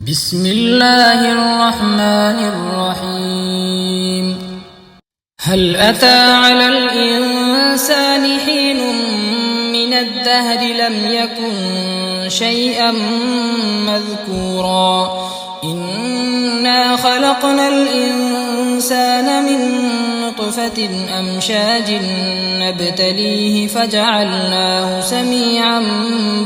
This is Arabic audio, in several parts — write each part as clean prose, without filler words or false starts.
بسم الله الرحمن الرحيم. هل أتى على الإنسان حين من الدهر لم يكن شيئا مذكورا إنا خلقنا الإنسان من نطفة أمشاج نبتليه فجعلناه سميعا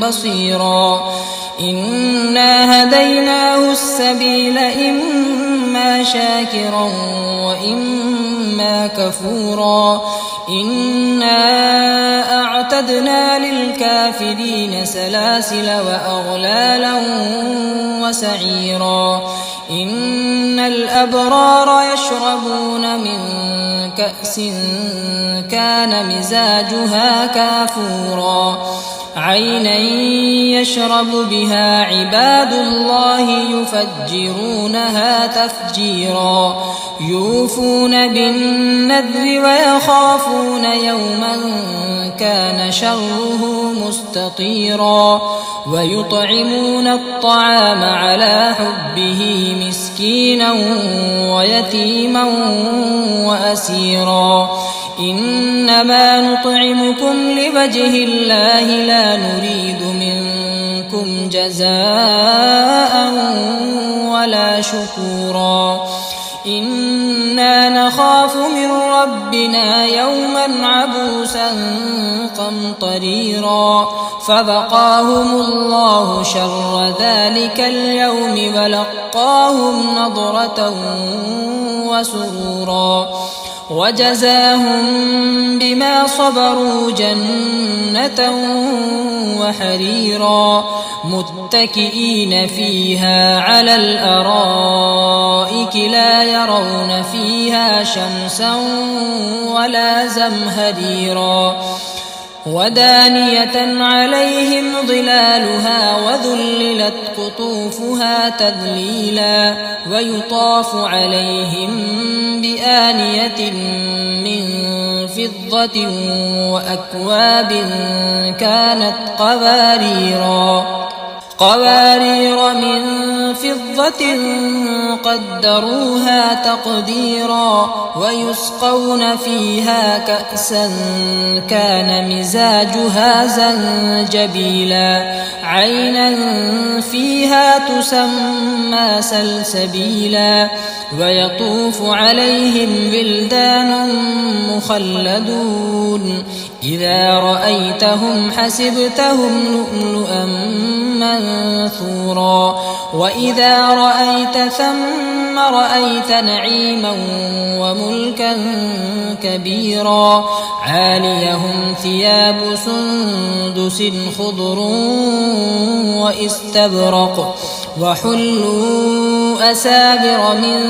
بصيرا إنا هديناه السبيل إما شاكرا وإما كفورا إنا أعتدنا للكافرين سلاسل وأغلالا وسعيرا إن الأبرار يشربون من كأس كان مزاجها كافورا عينا يشرب بها عباد الله يفجرونها تفجيرا يوفون بالنذر ويخافون يوما كان شره مستطيرا ويطعمون الطعام على حبه مسكينا ويتيما وأسيرا إنما نطعمكم لوجه الله لا نريد منكم جزاء ولا شكورا إنا نخاف من ربنا يوما عبوسا قمطريرا فوقاهم الله شر ذلك اليوم ولقاهم نضرة وسرورا وجزاهم بما صبروا جنة وحريرا متكئين فيها على الأرائك لا يرون فيها شمسا ولا زمهريرا ودانية عليهم ظلالها وذللت قطوفها تذليلا ويطاف عليهم بآنية من فضة وأكواب كانت قوارير من فضة قدروها تقديرا ويسقون فيها كأسا كان مزاجها زنجبيلا عينا فيها تسمى سلسبيلا ويطوف عليهم ولدان مخلدون إذا رأيتهم حسبتهم لؤلؤا منثورا وإذا رأيت ثم رأيت نعيما وملكا كبيرا عاليهم ثياب سندس خضر واستبرق وحلوا أسابر من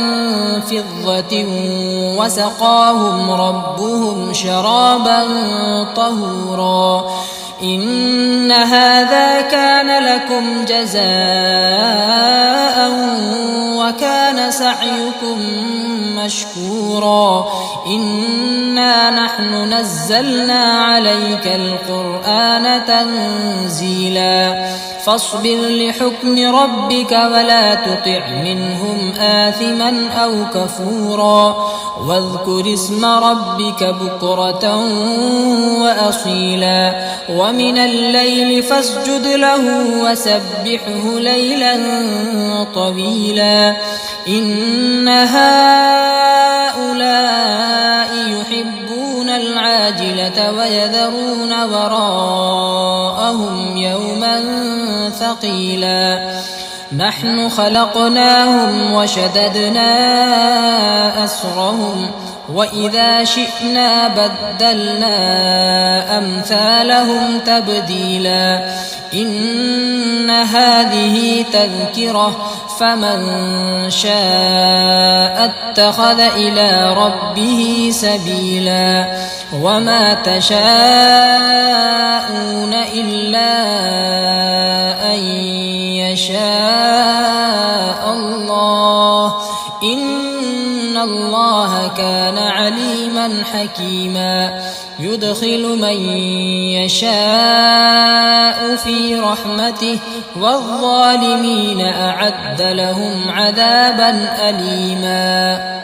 فضة وسقاهم ربهم شرابا طهورا إن هذا كان لكم جزاء وكان سعيكم مشكورا إنا نحن نزلنا عليك القرآن تنزيلا فاصبر لحكم ربك ولا تطع منهم آثما أو كفورا واذكر اسم ربك بكرة وأصيلا ومن الليل فاسجد له وسبحه ليلا طويلا إن هؤلاء يحبون العاجلة ويذرون وراءهم يوما ثقيلا نحن خلقناهم وشددنا أسرهم وإذا شئنا بدلنا أمثالهم تبديلا إن هذه تذكرة فمن شاء اتخذ إلى ربه سبيلا وما تشاءون إلا أن يشاء الله إن الله كان عليما عليما حكيما يدخل من يشاء في رحمته والظالمين أعد لهم عذابا أليما